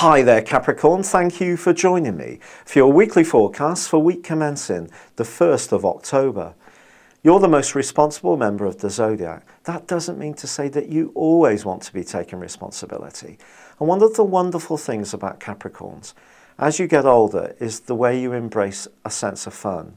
Hi there Capricorn, thank you for joining me for your weekly forecast for week commencing the 1st of October. You're the most responsible member of the zodiac. That doesn't mean to say that you always want to be taking responsibility. And one of the wonderful things about Capricorns, as you get older, is the way you embrace a sense of fun.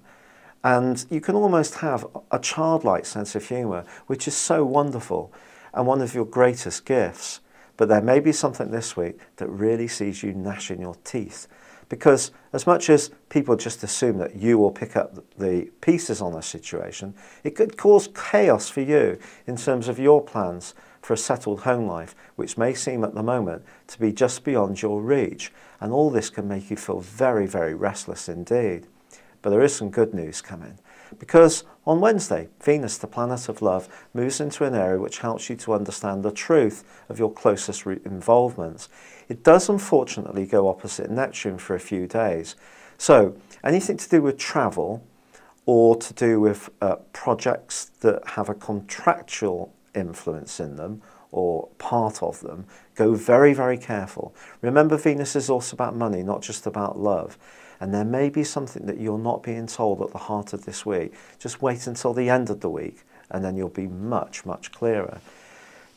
And you can almost have a childlike sense of humour, which is so wonderful and one of your greatest gifts. But there may be something this week that really sees you gnashing your teeth. Because as much as people just assume that you will pick up the pieces on a situation, it could cause chaos for you in terms of your plans for a settled home life, which may seem at the moment to be just beyond your reach. And all this can make you feel very, very restless indeed. But there is some good news coming, because on Wednesday, Venus, the planet of love, moves into an area which helps you to understand the truth of your closest involvements. It does unfortunately go opposite Neptune for a few days. So anything to do with travel or to do with projects that have a contractual influence in them or part of them, go very, very careful. Remember, Venus is also about money, not just about love. And there may be something that you're not being told at the heart of this week. Just wait until the end of the week and then you'll be much, much clearer.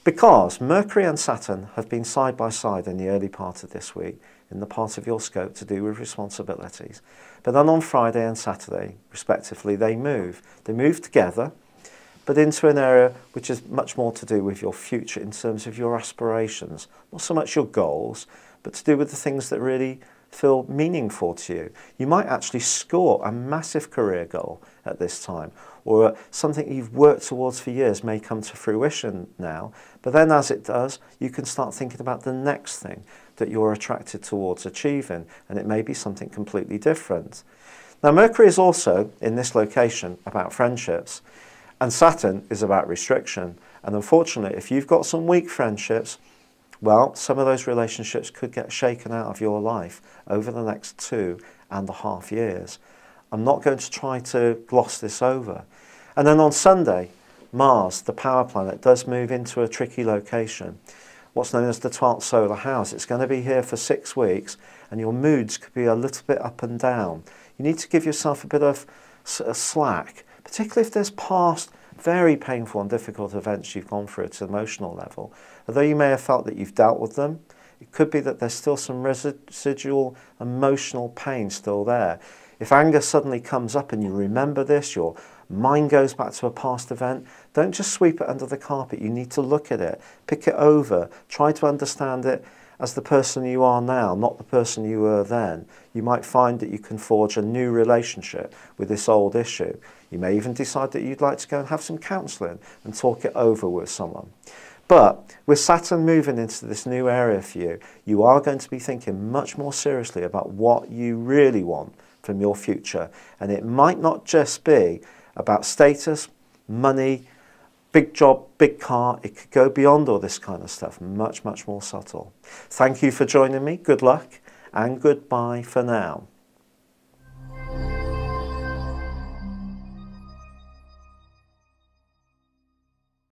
Because Mercury and Saturn have been side by side in the early part of this week, in the part of your scope to do with responsibilities. But then on Friday and Saturday, respectively, they move. They move together, but into an area which is much more to do with your future in terms of your aspirations. Not so much your goals, but to do with the things that really feel meaningful to you. You might actually score a massive career goal at this time, or something you've worked towards for years may come to fruition now, but then as it does, you can start thinking about the next thing that you're attracted towards achieving, and it may be something completely different. Now, Mercury is also, in this location, about friendships, and Saturn is about restriction, and unfortunately, if you've got some weak friendships, well, some of those relationships could get shaken out of your life over the next 2.5 years. I'm not going to try to gloss this over. And then on Sunday, Mars, the power planet, does move into a tricky location, what's known as the 12th solar house. It's going to be here for 6 weeks, and your moods could be a little bit up and down. You need to give yourself a bit of slack, particularly if there's past very painful and difficult events you've gone through at an emotional level. Although you may have felt that you've dealt with them, it could be that there's still some residual emotional pain still there. If anger suddenly comes up and you remember this, your mind goes back to a past event, don't just sweep it under the carpet. You need to look at it, pick it over, try to understand it as the person you are now, not the person you were then. You might find that you can forge a new relationship with this old issue. You may even decide that you'd like to go and have some counselling and talk it over with someone. But with Saturn moving into this new area for you, you are going to be thinking much more seriously about what you really want from your future. And it might not just be about status, money, big job, big car. It could go beyond all this kind of stuff, much, much more subtle. Thank you for joining me. Good luck and goodbye for now.